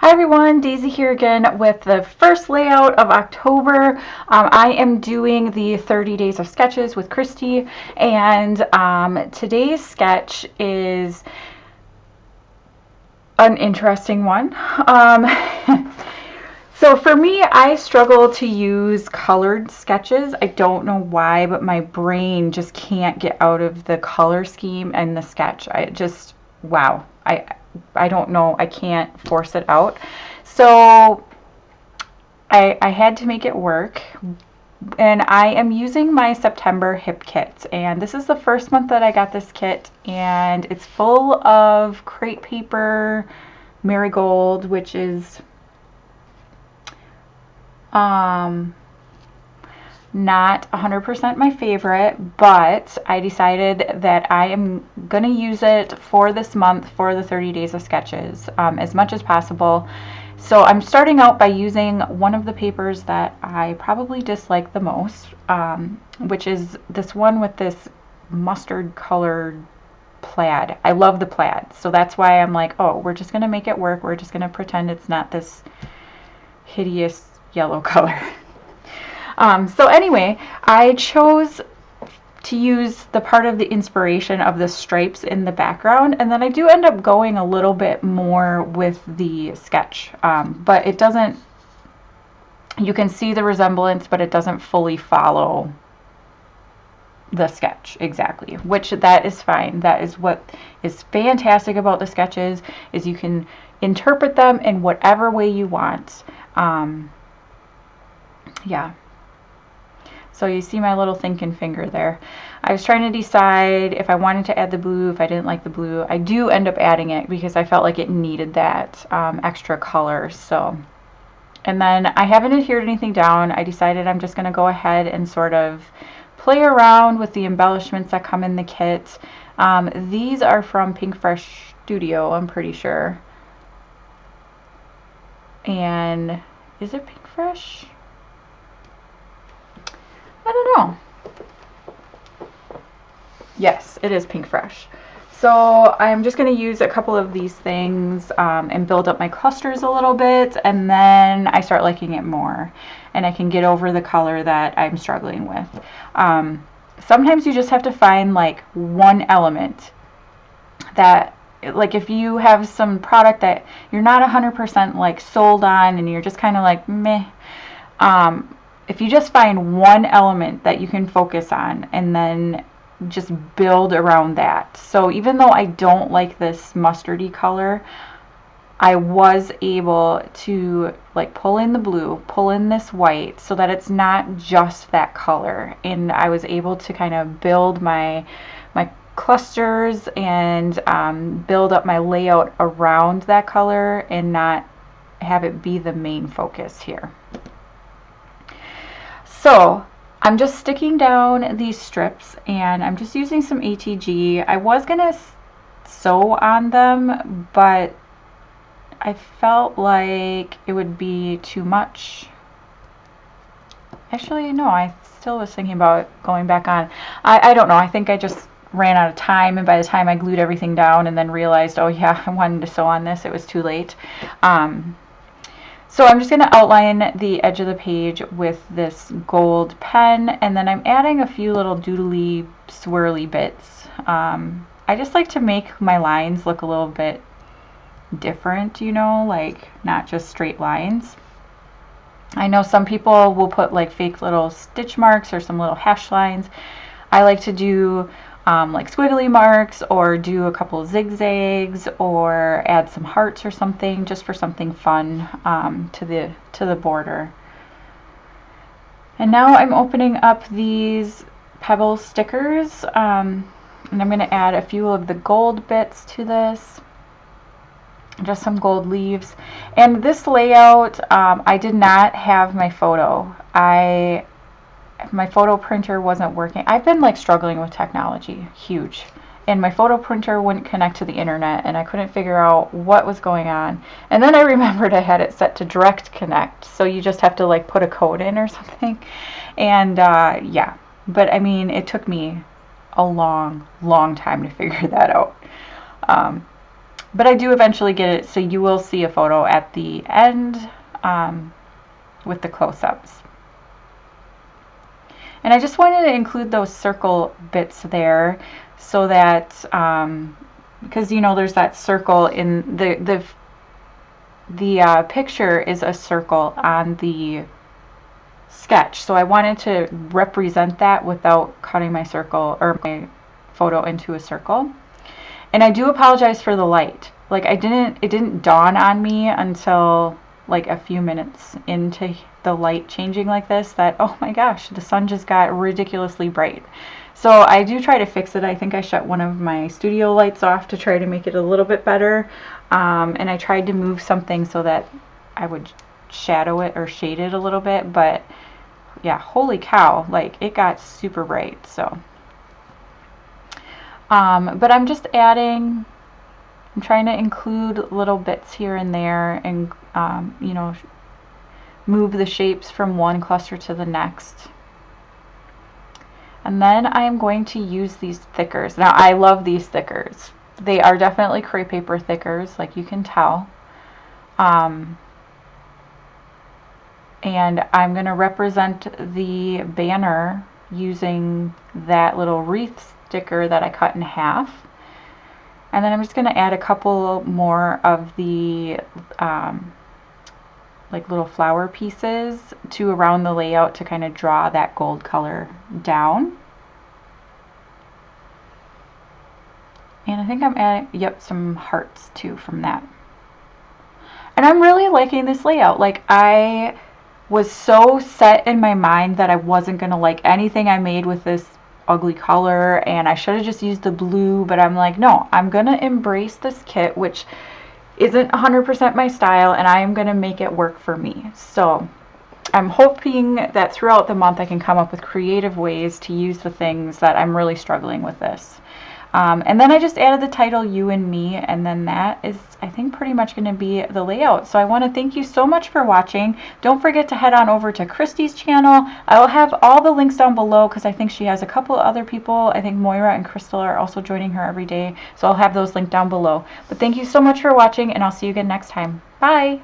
Hi everyone, Daisy here again with the first layout of October. I am doing the 30 days of sketches with Christy, and today's sketch is an interesting one. So for me, I struggle to use colored sketches. I don't know why, but my brain just can't get out of the color scheme and the sketch. Wow. I don't know. I can't force it out. So I had to make it work. And I am using my September hip kit. And this is the first month that I got this kit. And it's full of crepe paper, marigold, which is not 100% my favorite, but I decided that I am going to use it for this month for the 30 days of sketches as much as possible. So I'm starting out by using one of the papers that I probably dislike the most, which is this one with this mustard colored plaid. I love the plaid, so that's why I'm like, oh, we're just going to make it work. We're just going to pretend it's not this hideous yellow color. So anyway, I chose to use the part of the inspiration of the stripes in the background, and then I do end up going a little bit more with the sketch, but it doesn't, you can see the resemblance, but it doesn't fully follow the sketch exactly, which that is fine. That is what is fantastic about the sketches, is you can interpret them in whatever way you want. Yeah. So you see my little thinking finger there. I was trying to decide if I wanted to add the blue, if I didn't like the blue. I do end up adding it because I felt like it needed that extra color. So, and then I haven't adhered anything down. I decided I'm just going to go ahead and sort of play around with the embellishments that come in the kit. These are from Pink Fresh Studio, I'm pretty sure. And is it Pink Fresh? I don't know. Yes, it is Pink Fresh. So I'm just going to use a couple of these things and build up my clusters a little bit, and then I start liking it more and I can get over the color that I'm struggling with. Sometimes you just have to find like one element that, like, if you have some product that you're not 100% like sold on and you're just kind of like meh, if you just find one element that you can focus on and then just build around that. So even though I don't like this mustardy color, I was able to like pull in the blue, pull in this white, so that it's not just that color. And I was able to kind of build my clusters and build up my layout around that color and not have it be the main focus here. So I'm just sticking down these strips and I'm just using some ATG. I was going to sew on them, but I felt like it would be too much. Actually, no, I still was thinking about going back on. I don't know. I think I just ran out of time, and by the time I glued everything down and then realized, oh yeah, I wanted to sew on this, it was too late. So I'm just going to outline the edge of the page with this gold pen, and then I'm adding a few little doodly swirly bits. I just like to make my lines look a little bit different, you know, like not just straight lines. I know some people will put like fake little stitch marks or some little hash lines. I like to do like squiggly marks, or do a couple of zigzags, or add some hearts or something, just for something fun to the border. And now I'm opening up these pebble stickers, and I'm going to add a few of the gold bits to this, just some gold leaves. And this layout, I did not have my photo. My photo printer wasn't working. I've been like struggling with technology, huge. And my photo printer wouldn't connect to the internet, and I couldn't figure out what was going on. And then I remembered I had it set to direct connect, so you just have to like put a code in or something. And yeah, but I mean, it took me a long time to figure that out. But I do eventually get it, so you will see a photo at the end with the close-ups. And I just wanted to include those circle bits there so that, because you know there's that circle in the picture is a circle on the sketch. So I wanted to represent that without cutting my circle or my photo into a circle. And I do apologize for the light. Like it didn't dawn on me until like a few minutes into the light changing like this that, oh my gosh, the sun just got ridiculously bright. So I do try to fix it. I think I shut one of my studio lights off to try to make it a little bit better. And I tried to move something so that I would shadow it or shade it a little bit. But yeah, holy cow, like it got super bright. So, but I'm just adding, I'm trying to include little bits here and there and, you know, move the shapes from one cluster to the next. And then I am going to use these thickers. Now I love these thickers. They are definitely crepe paper thickers, like you can tell. And I'm going to represent the banner using that little wreath sticker that I cut in half. And then I'm just going to add a couple more of the like little flower pieces to around the layout to kind of draw that gold color down. And I think I'm adding, yep, some hearts too from that. And I'm really liking this layout. Like I was so set in my mind that I wasn't going to like anything I made with this ugly color, and I should have just used the blue, but I'm like, no, I'm going to embrace this kit, which isn't 100% my style, and I am going to make it work for me. So I'm hoping that throughout the month I can come up with creative ways to use the things that I'm really struggling with this. And then I just added the title You and Me, and then that is, I think, pretty much going to be the layout. So I want to thank you so much for watching. Don't forget to head on over to Christy's channel. I will have all the links down below because I think she has a couple other people. I think Moira and Crystal are also joining her every day. So I'll have those linked down below. But thank you so much for watching, and I'll see you again next time. Bye!